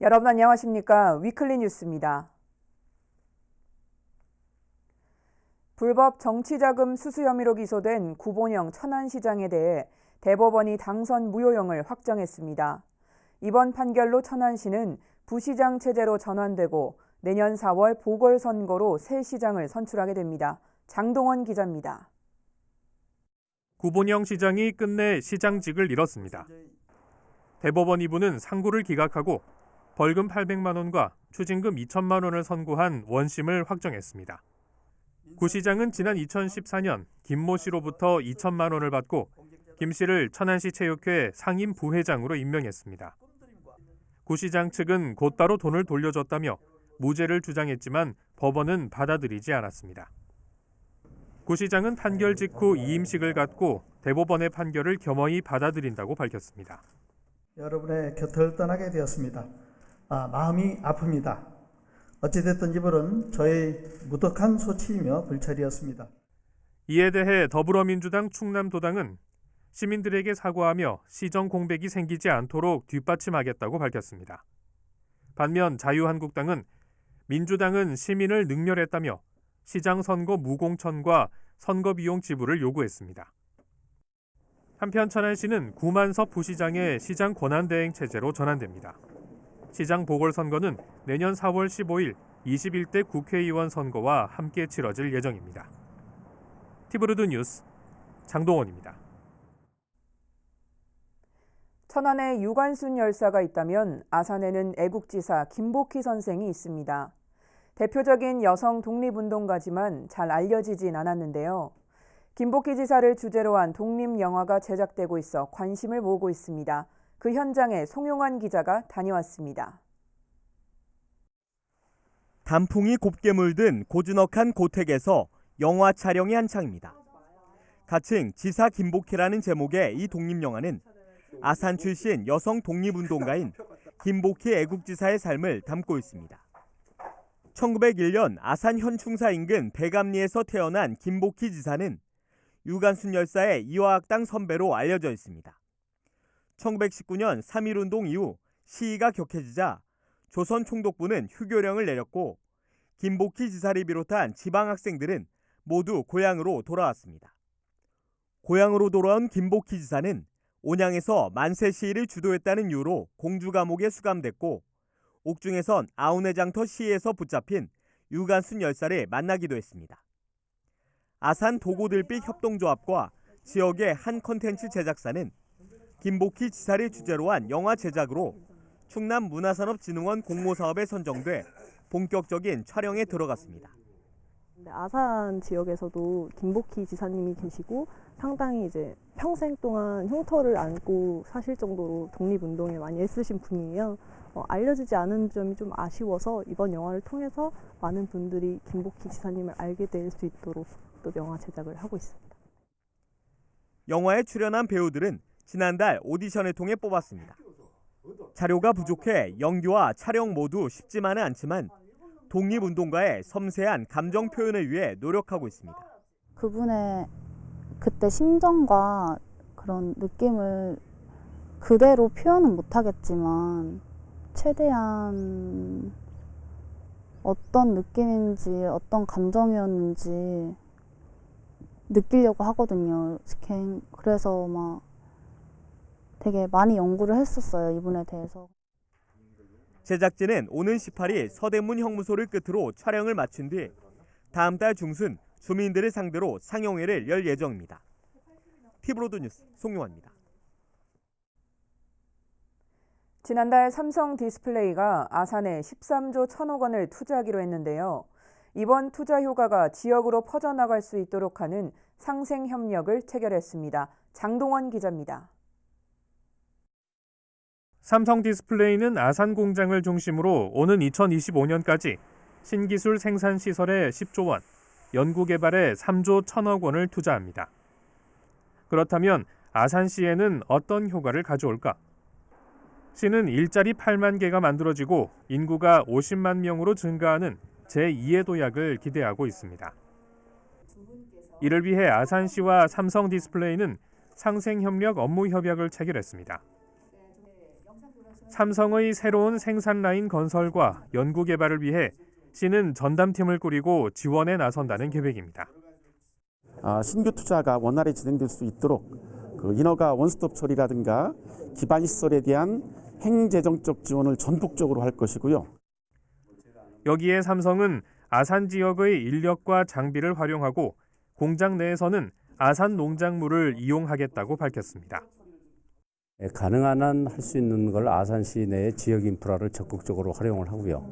여러분 안녕하십니까? 위클리 뉴스입니다. 불법 정치자금 수수 혐의로 기소된 구본영 천안시장에 대해 대법원이 당선 무효형을 확정했습니다. 이번 판결로 천안시는 부시장 체제로 전환되고 내년 4월 보궐선거로 새 시장을 선출하게 됩니다. 장동원 기자입니다. 구본영 시장이 끝내 시장직을 잃었습니다. 대법원 2부는 상고를 기각하고 벌금 800만 원과 추징금 2천만 원을 선고한 원심을 확정했습니다. 구 시장은 지난 2014년 김모 씨로부터 2천만 원을 받고 김 씨를 천안시 체육회 상임 부회장으로 임명했습니다. 구 시장 측은 곧바로 돈을 돌려줬다며 무죄를 주장했지만 법원은 받아들이지 않았습니다. 구 시장은 판결 직후 이임식을 갖고 대법원의 판결을 겸허히 받아들인다고 밝혔습니다. 여러분의 곁을 떠나게 되었습니다. 마음이 아픕니다. 어찌됐든 이번은 저의 무덕한 소치이며 불찰이었습니다. 이에 대해 더불어민주당 충남도당은 시민들에게 사과하며 시정 공백이 생기지 않도록 뒷받침하겠다고 밝혔습니다. 반면 자유한국당은 민주당은 시민을 능멸했다며 시장 선거 무공천과 선거 비용 지불을 요구했습니다. 한편 천안시는 구만섭 부시장의 시장 권한대행 체제로 전환됩니다. 시장 보궐선거는 내년 4월 15일 21대 국회의원 선거와 함께 치러질 예정입니다. 티브루드 뉴스 장동원입니다. 천안에 유관순 열사가 있다면 아산에는 애국지사 김복희 선생이 있습니다. 대표적인 여성 독립운동가지만 잘 알려지진 않았는데요. 김복희 지사를 주제로 한 독립영화가 제작되고 있어 관심을 모으고 있습니다. 그 현장에 송용환 기자가 다녀왔습니다. 단풍이 곱게 물든 고즈넉한 고택에서 영화 촬영이 한창입니다. 가칭 지사 김복희라는 제목의 이 독립영화는 아산 출신 여성 독립운동가인 김복희 애국지사의 삶을 담고 있습니다. 1901년 아산 현충사 인근 백암리에서 태어난 김복희 지사는 유관순 열사의 이화학당 선배로 알려져 있습니다. 1919년 3.1운동 이후 시위가 격해지자 조선 총독부는 휴교령을 내렸고 김복희 지사를 비롯한 지방 학생들은 모두 고향으로 돌아왔습니다. 고향으로 돌아온 김복희 지사는 온양에서 만세 시위를 주도했다는 이유로 공주 감옥에 수감됐고 옥중에선 아우네장터 시위에서 붙잡힌 유관순 열사를 만나기도 했습니다. 아산 도고들빛 협동조합과 지역의 한 콘텐츠 제작사는 김복희 지사를 주제로 한 영화 제작으로 충남문화산업진흥원 공모사업에 선정돼 본격적인 촬영에 들어갔습니다. 아산 지역에서도 김복희 지사님이 계시고 상당히 이제 평생 동안 흉터를 안고 사실 정도로 독립운동에 많이 애쓰신 분이에요. 알려지지 않은 점이 좀 아쉬워서 이번 영화를 통해서 많은 분들이 김복희 지사님을 알게 될 수 있도록 또 영화 제작을 하고 있습니다. 영화에 출연한 배우들은 지난달 오디션을 통해 뽑았습니다. 자료가 부족해 연기와 촬영 모두 쉽지만은 않지만 독립운동가의 섬세한 감정 표현을 위해 노력하고 있습니다. 그분의 그때 심정과 그런 느낌을 그대로 표현은 못하겠지만 최대한 어떤 느낌인지 어떤 감정이었는지 느끼려고 하거든요. 그래서 막 되게 많이 연구를 했었어요, 이분에 대해서. 제작진은 오는 18일 서대문 형무소를 끝으로 촬영을 마친 뒤 다음 달 중순 주민들을 상대로 상영회를 열 예정입니다. 티브로드 뉴스 송용환입니다. 지난달 삼성 디스플레이가 아산에 13조 1천억 원을 투자하기로 했는데요. 이번 투자 효과가 지역으로 퍼져나갈 수 있도록 하는 상생협력을 체결했습니다. 장동원 기자입니다. 삼성 디스플레이는 아산 공장을 중심으로 오는 2025년까지 신기술 생산 시설에 10조 원, 연구개발에 3조 1천억 원을 투자합니다. 그렇다면 아산시에는 어떤 효과를 가져올까? 시는 일자리 8만 개가 만들어지고 인구가 50만 명으로 증가하는 제2의 도약을 기대하고 있습니다. 이를 위해 아산시와 삼성 디스플레이는 상생협력 업무 협약을 체결했습니다. 삼성의 새로운 생산 라인 건설과 연구 개발을 위해 시는 전담팀을 꾸리고 지원에 나선다는 계획입니다. 신규 투자가 원활히 진행될 수 있도록 그 인허가 원스톱 처리라든가 기반 시설에 대한 행재정적 지원을 전폭적으로 할 것이고요. 여기에 삼성은 아산 지역의 인력과 장비를 활용하고 공장 내에서는 아산 농작물을 이용하겠다고 밝혔습니다. 가능한 한 할 수 있는 걸 아산시 내의 지역 인프라를 적극적으로 활용을 하고요.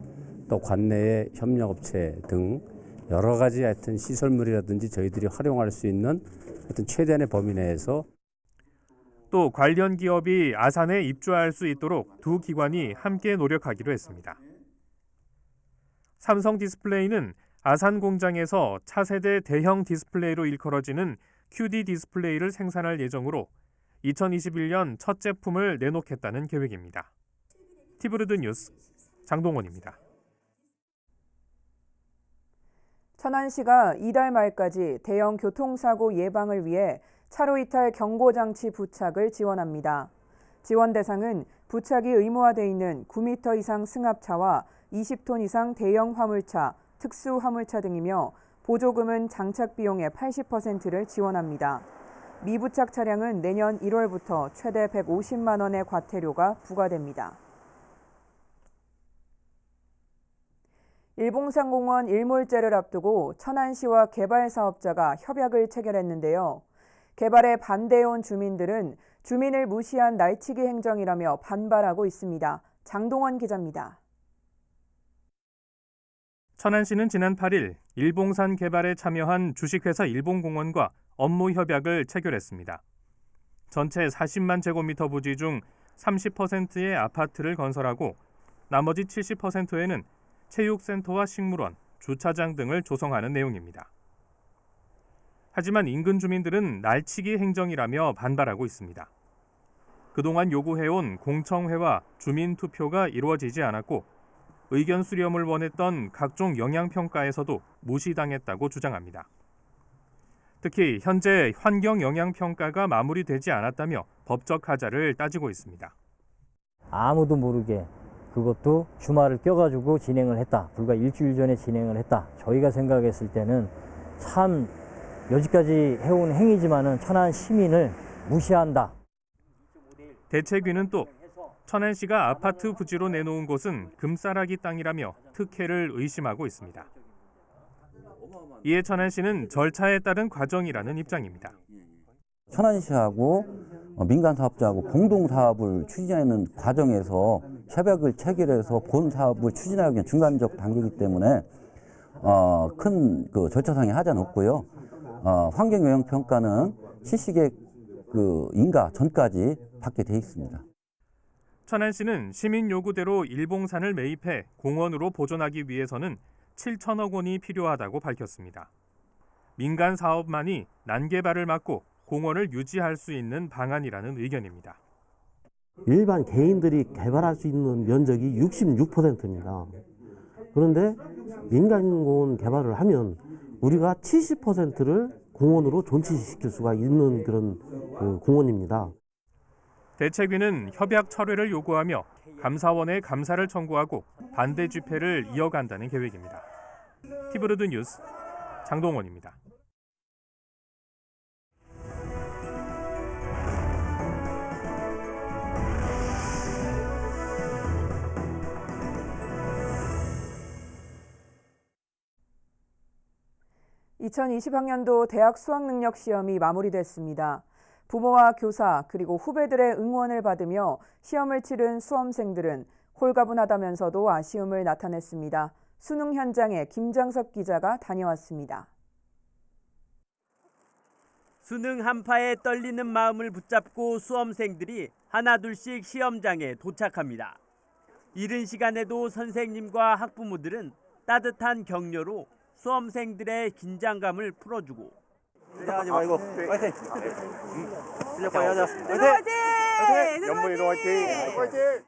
또 관내의 협력업체 등 여러 가지 하여튼 시설물이라든지 저희들이 활용할 수 있는 하여튼 최대한의 범위 내에서 또 관련 기업이 아산에 입주할 수 있도록 두 기관이 함께 노력하기로 했습니다. 삼성 디스플레이는 아산 공장에서 차세대 대형 디스플레이로 일컬어지는 QD 디스플레이를 생산할 예정으로 2021년 첫 제품을 내놓겠다는 계획입니다. 티브루드 뉴스 장동원입니다. 천안시가 이달 말까지 대형 교통사고 예방을 위해 차로 이탈 경보장치 부착을 지원합니다. 지원 대상은 부착이 의무화돼 있는 9m 이상 승합차와 20톤 이상 대형 화물차, 특수 화물차 등이며 보조금은 장착 비용의 80%를 지원합니다. 미부착 차량은 내년 1월부터 최대 150만 원의 과태료가 부과됩니다. 일봉산공원 일몰제를 앞두고 천안시와 개발사업자가 협약을 체결했는데요. 개발에 반대해온 주민들은 주민을 무시한 날치기 행정이라며 반발하고 있습니다. 장동원 기자입니다. 천안시는 지난 8일 일봉산 개발에 참여한 주식회사 일봉공원과 업무 협약을 체결했습니다. 전체 40만 제곱미터 부지 중 30%의 아파트를 건설하고 나머지 70%에는 체육센터와 식물원, 주차장 등을 조성하는 내용입니다. 하지만 인근 주민들은 날치기 행정이라며 반발하고 있습니다. 그동안 요구해온 공청회와 주민투표가 이루어지지 않았고 의견 수렴을 원했던 각종 영향평가에서도 무시당했다고 주장합니다. 특히 현재 환경영향평가가 마무리되지 않았다며 법적 하자를 따지고 있습니다. 아무도 모르게 그것도 주말을 껴가지고 진행을 했다. 불과 일주일 전에 진행을 했다. 저희가 생각했을 때는 참 여지까지 해온 행위지만은 천안 시민을 무시한다. 대책위는 또 천안시가 아파트 부지로 내놓은 곳은 금싸라기 땅이라며 특혜를 의심하고 있습니다. 이에 천안시는 절차에 따른 과정이라는 입장입니다. 천안시하고 민간 사업자하고 공동 사업을 추진하는 과정에서 협약을 체결해서 본 사업을 추진하기 위한 중간적 단계이기 때문에 큰 절차상의 하자는 없고요. 환경영향평가는 실시계획 인가 전까지 받게 돼 있습니다. 천안시는 시민 요구대로 일봉산을 매입해 공원으로 보존하기 위해서는 7천억 원이 필요하다고 밝혔습니다. 민간 사업만이 난개발을 막고 공원을 유지할 수 있는 방안이라는 의견입니다. 일반 개인들이 개발할 수 있는 면적이 66%입니다. 그런데 민간공원 개발을 하면 우리가 70%를 공원으로 존치시킬 수가 있는 그런 공원입니다. 대책위는 협약 철회를 요구하며 감사원에 감사를 청구하고 반대 집회를 이어간다는 계획입니다. 티브루드 뉴스 장동원입니다. (2020학년도) 대학 수학능력 시험이 마무리됐습니다. 부모와 교사 그리고 후배들의 응원을 받으며 시험을 치른 수험생들은 홀가분하다면서도 아쉬움을 나타냈습니다. 수능 현장에 김장섭 기자가 다녀왔습니다. 수능 한파에 떨리는 마음을 붙잡고 수험생들이 하나둘씩 시험장에 도착합니다. 이른 시간에도 선생님과 학부모들은 따뜻한 격려로 수험생들의 긴장감을 풀어주고 긴장하지 말고 화이팅! 실력까지 하자! 화이팅! 연무이도 화이팅!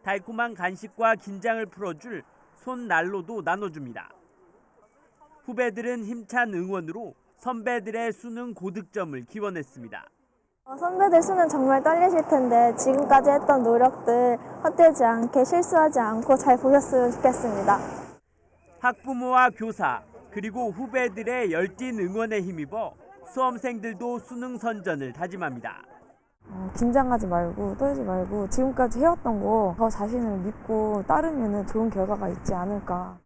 달콤한 간식과 긴장을 풀어줄 손난로도 나눠줍니다. 후배들은 힘찬 응원으로 선배들의 수능 고득점을 기원했습니다. 선배들 수는 정말 떨리실 텐데 지금까지 했던 노력들 헛되지 않게 실수하지 않고 잘 보셨으면 좋겠습니다. 학부모와 교사 그리고 후배들의 열띤 응원에 힘입어 수험생들도 수능 선전을 다짐합니다. 긴장하지 말고 떨지 말고 지금까지 해왔던 거 더 자신을 믿고 따르면 좋은 결과가 있지 않을까.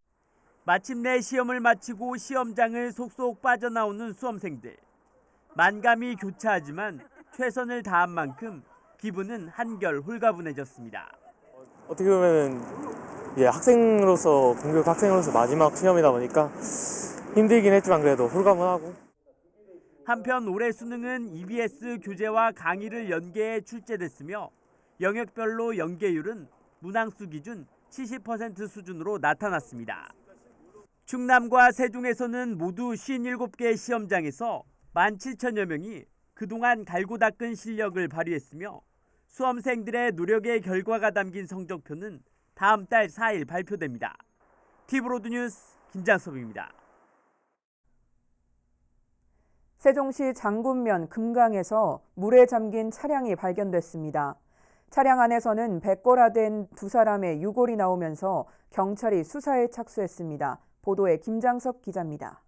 마침내 시험을 마치고 시험장을 속속 빠져나오는 수험생들. 만감이 교차하지만 최선을 다한 만큼 기분은 한결 홀가분해졌습니다. 어떻게 보면 학생으로서 공교육 학생으로서 마지막 시험이다 보니까 힘들긴 했지만 그래도 홀가분하고. 한편 올해 수능은 EBS 교재와 강의를 연계해 출제됐으며 영역별로 연계율은 문항수 기준 70% 수준으로 나타났습니다. 충남과 세종에서는 모두 57개 시험장에서 17,000여 명이 그동안 갈고 닦은 실력을 발휘했으며 수험생들의 노력의 결과가 담긴 성적표는 다음 달 4일 발표됩니다. TV로드 뉴스 김장섭입니다. 세종시 장군면 금강에서 물에 잠긴 차량이 발견됐습니다. 차량 안에서는 백골화된 두 사람의 유골이 나오면서 경찰이 수사에 착수했습니다. 보도에 김장섭 기자입니다.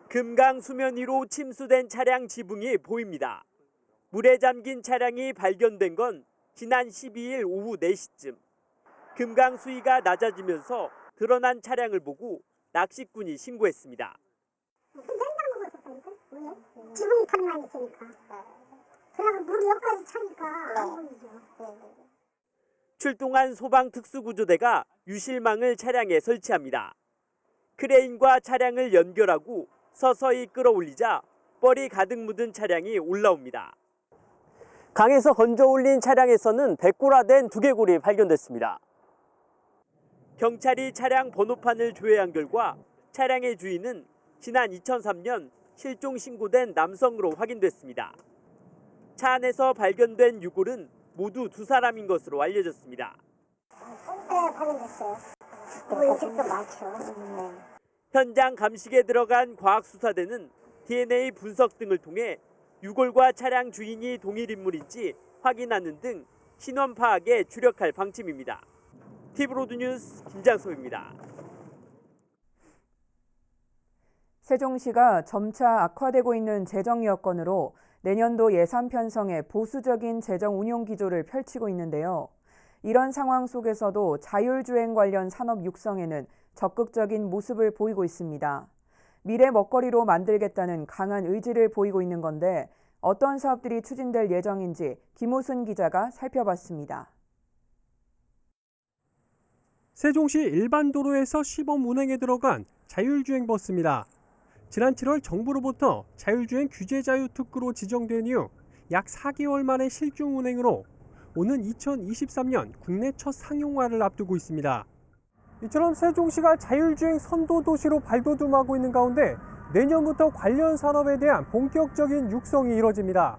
금강 수면 위로 침수된 차량 지붕이 보입니다. 물에 잠긴 차량이 발견된 건 지난 12일 오후 4시쯤. 금강 수위가 낮아지면서 드러난 차량을 보고 낚시꾼이 신고했습니다. 지붕이 칸만 있으니까. 그래서 물이 여기까지 차니까 안 보이죠. 출동한 소방특수구조대가 유실망을 차량에 설치합니다. 크레인과 차량을 연결하고 서서히 끌어올리자 뻘이 가득 묻은 차량이 올라옵니다. 강에서 건져 올린 차량에서는 백골화된 두개골이 발견됐습니다. 경찰이 차량 번호판을 조회한 결과 차량의 주인은 지난 2003년 실종 신고된 남성으로 확인됐습니다. 차 안에서 발견된 유골은 모두 두 사람인 것으로 알려졌습니다. 네, 발견됐어요. 인식도 많죠. 현장 감식에 들어간 과학수사대는 DNA 분석 등을 통해 유골과 차량 주인이 동일 인물인지 확인하는 등 신원 파악에 주력할 방침입니다. TV로드 뉴스 김장섭입니다. 세종시가 점차 악화되고 있는 재정 여건으로 내년도 예산 편성에 보수적인 재정 운용 기조를 펼치고 있는데요. 이런 상황 속에서도 자율주행 관련 산업 육성에는 적극적인 모습을 보이고 있습니다. 미래 먹거리로 만들겠다는 강한 의지를 보이고 있는 건데 어떤 사업들이 추진될 예정인지 김우순 기자가 살펴봤습니다. 세종시 일반 도로에서 시범 운행에 들어간 자율주행 버스입니다. 지난 7월 정부로부터 자율주행 규제자유 특구로 지정된 이후 약 4개월 만에 실중 운행으로 오는 2023년 국내 첫 상용화를 앞두고 있습니다. 이처럼 세종시가 자율주행 선도 도시로 발돋움하고 있는 가운데 내년부터 관련 산업에 대한 본격적인 육성이 이뤄집니다.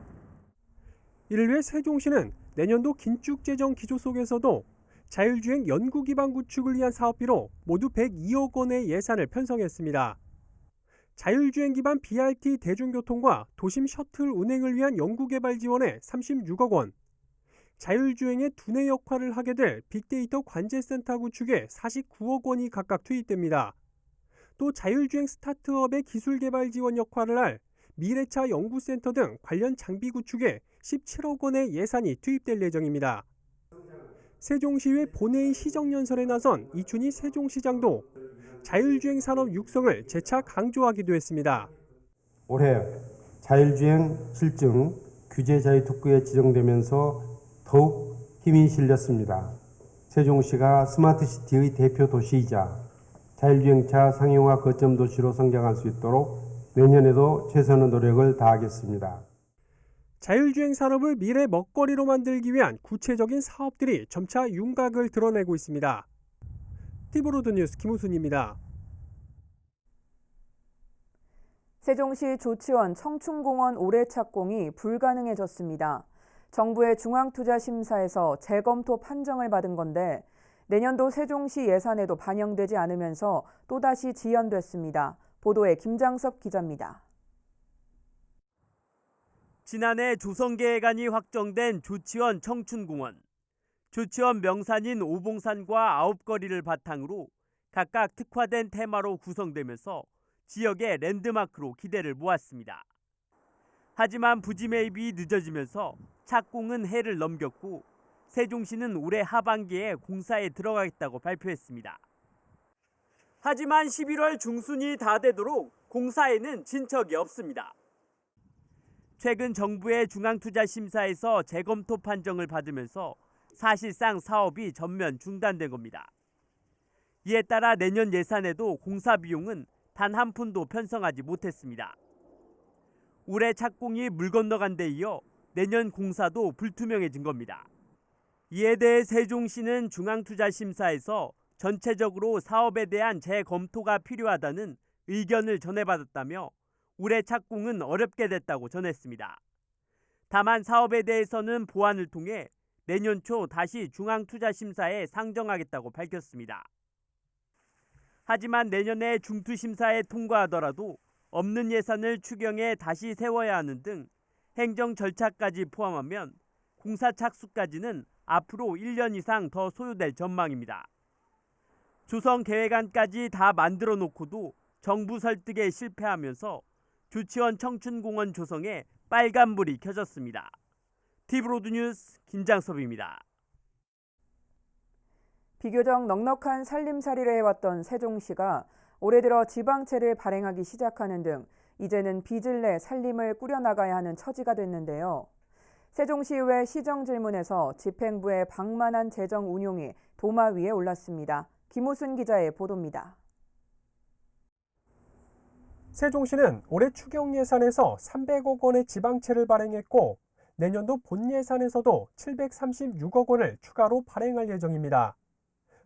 이를 위해 세종시는 내년도 긴축 재정 기조 속에서도 자율주행 연구 기반 구축을 위한 사업비로 모두 102억 원의 예산을 편성했습니다. 자율주행 기반 BRT 대중교통과 도심 셔틀 운행을 위한 연구개발 지원에 36억 원, 자율주행의 두뇌 역할을 하게 될 빅데이터 관제센터 구축에 49억 원이 각각 투입됩니다. 또 자율주행 스타트업의 기술개발 지원 역할을 할 미래차 연구센터 등 관련 장비 구축에 17억 원의 예산이 투입될 예정입니다. 세종시의 본회의 시정연설에 나선 이춘희 세종시장도 자율주행 산업 육성을 재차 강조하기도 했습니다. 올해 자율주행 실증 규제자유 특구에 지정되면서 더욱 힘이 실렸습니다. 세종시가 스마트시티의 대표 도시이자 자율주행차 상용화 거점 도시로 성장할 수 있도록 내년에도 최선의 노력을 다하겠습니다. 자율주행 산업을 미래 먹거리로 만들기 위한 구체적인 사업들이 점차 윤곽을 드러내고 있습니다. TV로드 뉴스 김우순입니다. 세종시 조치원 청춘공원 올해 착공이 불가능해졌습니다. 정부의 중앙투자심사에서 재검토 판정을 받은 건데 내년도 세종시 예산에도 반영되지 않으면서 또다시 지연됐습니다. 보도에 김장섭 기자입니다. 지난해 조성계획안이 확정된 조치원 청춘공원. 조치원 명산인 오봉산과 아홉거리를 바탕으로 각각 특화된 테마로 구성되면서 지역의 랜드마크로 기대를 모았습니다. 하지만 부지 매입이 늦어지면서 착공은 해를 넘겼고 세종시는 올해 하반기에 공사에 들어가겠다고 발표했습니다. 하지만 11월 중순이 다 되도록 공사에는 진척이 없습니다. 최근 정부의 중앙투자심사에서 재검토 판정을 받으면서 사실상 사업이 전면 중단된 겁니다. 이에 따라 내년 예산에도 공사 비용은 단 한 푼도 편성하지 못했습니다. 올해 착공이 물 건너간 데 이어 내년 공사도 불투명해진 겁니다. 이에 대해 세종시는 중앙투자심사에서 전체적으로 사업에 대한 재검토가 필요하다는 의견을 전해받았다며 올해 착공은 어렵게 됐다고 전했습니다. 다만 사업에 대해서는 보완을 통해 내년 초 다시 중앙투자심사에 상정하겠다고 밝혔습니다. 하지만 내년에 중투심사에 통과하더라도 없는 예산을 추경에 다시 세워야 하는 등 행정 절차까지 포함하면 공사 착수까지는 앞으로 1년 이상 더 소요될 전망입니다. 조성계획안까지 다 만들어 놓고도 정부 설득에 실패하면서 조치원 청춘공원 조성에 빨간불이 켜졌습니다. TV로드 뉴스 김장섭입니다. 비교적 넉넉한 살림살이를 해왔던 세종시가 올해 들어 지방채를 발행하기 시작하는 등 이제는 빚을 내 살림을 꾸려나가야 하는 처지가 됐는데요. 세종시의회 시정질문에서 집행부의 방만한 재정 운용이 도마 위에 올랐습니다. 김우순 기자의 보도입니다. 세종시는 올해 추경 예산에서 300억 원의 지방채를 발행했고 내년도 본 예산에서도 736억 원을 추가로 발행할 예정입니다.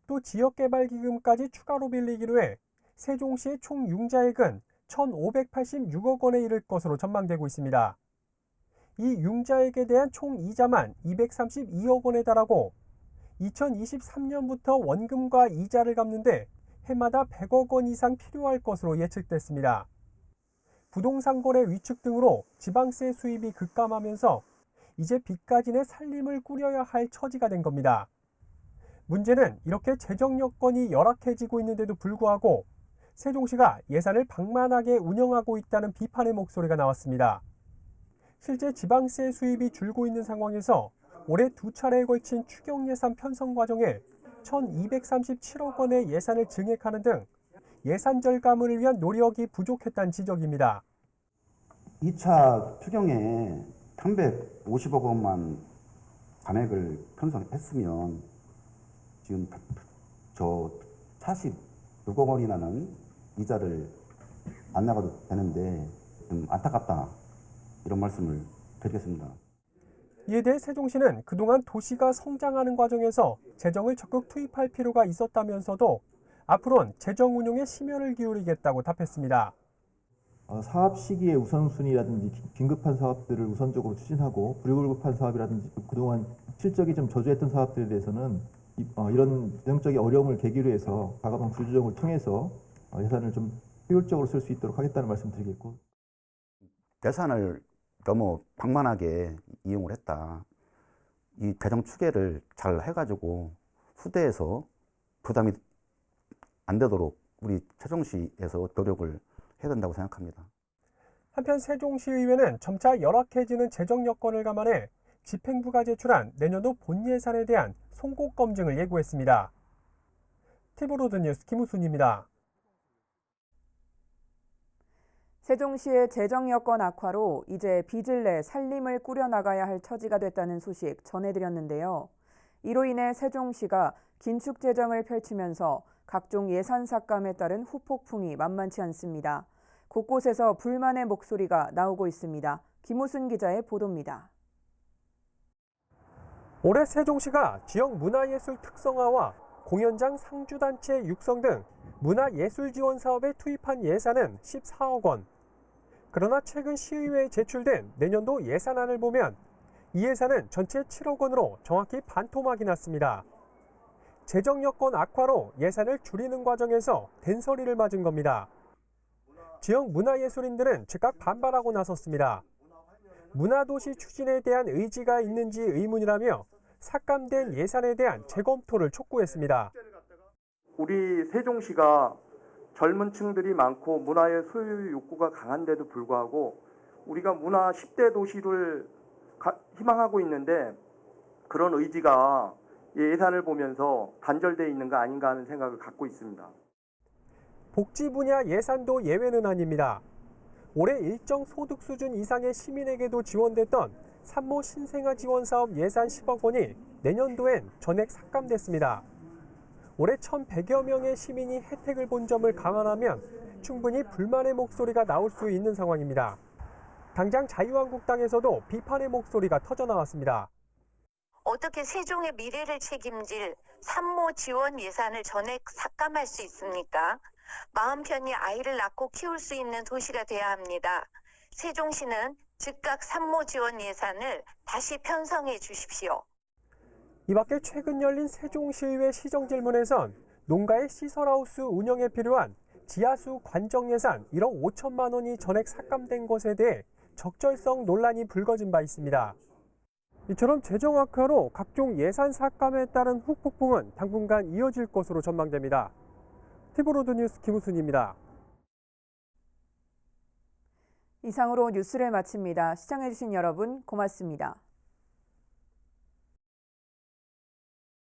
또 지역개발기금까지 추가로 빌리기로 해 세종시의 총 융자액은 1,586억 원에 이를 것으로 전망되고 있습니다. 이 융자액에 대한 총 이자만 232억 원에 달하고 2023년부터 원금과 이자를 갚는데 해마다 100억 원 이상 필요할 것으로 예측됐습니다. 부동산 거래 위축 등으로 지방세 수입이 급감하면서 이제 빚까지 내 살림을 꾸려야 할 처지가 된 겁니다. 문제는 이렇게 재정 여건이 열악해지고 있는데도 불구하고 세종시가 예산을 방만하게 운영하고 있다는 비판의 목소리가 나왔습니다. 실제 지방세 수입이 줄고 있는 상황에서 올해 두 차례에 걸친 추경 예산 편성 과정에 1,237억 원의 예산을 증액하는 등 예산 절감을 위한 노력이 부족했다는 지적입니다. 2차 추경에 350억 원만 감액을 편성했으면 지금 저 46억 원이라는 이자를 안 나가도 되는데 좀 안타깝다 이런 말씀을 드리겠습니다. 이에 대해 세종시는 그동안 도시가 성장하는 과정에서 재정을 적극 투입할 필요가 있었다면서도 앞으로는 재정 운용에 심혈을 기울이겠다고 답했습니다. 사업 시기의 우선순위라든지 긴급한 사업들을 우선적으로 추진하고 불급한 사업이라든지 그동안 실적이 좀 저조했던 사업들에 대해서는 이런 재정적인 어려움을 계기로 해서 과감한 구조조정을 통해서 예산을 좀 효율적으로 쓸 수 있도록 하겠다는 말씀 드리겠고. 예산을 너무 방만하게 이용을 했다. 이 재정 추계를 잘 해가지고 후대에서 부담이 안 되도록 우리 세종시에서 노력을 해야 된다고 생각합니다. 한편 세종시의회는 점차 열악해지는 재정 여건을 감안해 집행부가 제출한 내년도 본 예산에 대한 송곳 검증을 예고했습니다. TV로드 뉴스 김우순입니다. 세종시의 재정 여건 악화로 이제 빚을 내 살림을 꾸려나가야 할 처지가 됐다는 소식 전해드렸는데요. 이로 인해 세종시가 긴축 재정을 펼치면서 각종 예산 삭감에 따른 후폭풍이 만만치 않습니다. 곳곳에서 불만의 목소리가 나오고 있습니다. 김우순 기자의 보도입니다. 올해 세종시가 지역 문화예술 특성화와 공연장 상주단체 육성 등 문화예술 지원 사업에 투입한 예산은 14억 원. 그러나 최근 시의회에 제출된 내년도 예산안을 보면 이 예산은 전체 7억 원으로 정확히 반토막이 났습니다. 재정 여건 악화로 예산을 줄이는 과정에서 된소리를 맞은 겁니다. 지역 문화예술인들은 즉각 반발하고 나섰습니다. 문화도시 추진에 대한 의지가 있는지 의문이라며 삭감된 예산에 대한 재검토를 촉구했습니다. 우리 세종시가 젊은 층들이 많고 문화의 소유 욕구가 강한데도 불구하고 우리가 문화 10대 도시를 희망하고 있는데 그런 의지가 예산을 보면서 단절되어 있는 거 아닌가 하는 생각을 갖고 있습니다. 복지 분야 예산도 예외는 아닙니다. 올해 일정 소득 수준 이상의 시민에게도 지원됐던 산모 신생아 지원 사업 예산 10억 원이 내년도엔 전액 삭감됐습니다. 올해 1,100여 명의 시민이 혜택을 본 점을 감안하면 충분히 불만의 목소리가 나올 수 있는 상황입니다. 당장 자유한국당에서도 비판의 목소리가 터져나왔습니다. 어떻게 세종의 미래를 책임질 산모 지원 예산을 전액 삭감할 수 있습니까? 마음 편히 아이를 낳고 키울 수 있는 도시가 돼야 합니다. 세종시는 즉각 산모 지원 예산을 다시 편성해 주십시오. 이 밖에 최근 열린 세종시의회 시정질문에선 농가의 시설하우스 운영에 필요한 지하수 관정 예산 1억 5천만 원이 전액 삭감된 것에 대해 적절성 논란이 불거진 바 있습니다. 이처럼 재정 악화로 각종 예산 삭감에 따른 후폭풍은 당분간 이어질 것으로 전망됩니다. 티브로드 뉴스 김우순입니다. 이상으로 뉴스를 마칩니다. 시청해주신 여러분 고맙습니다.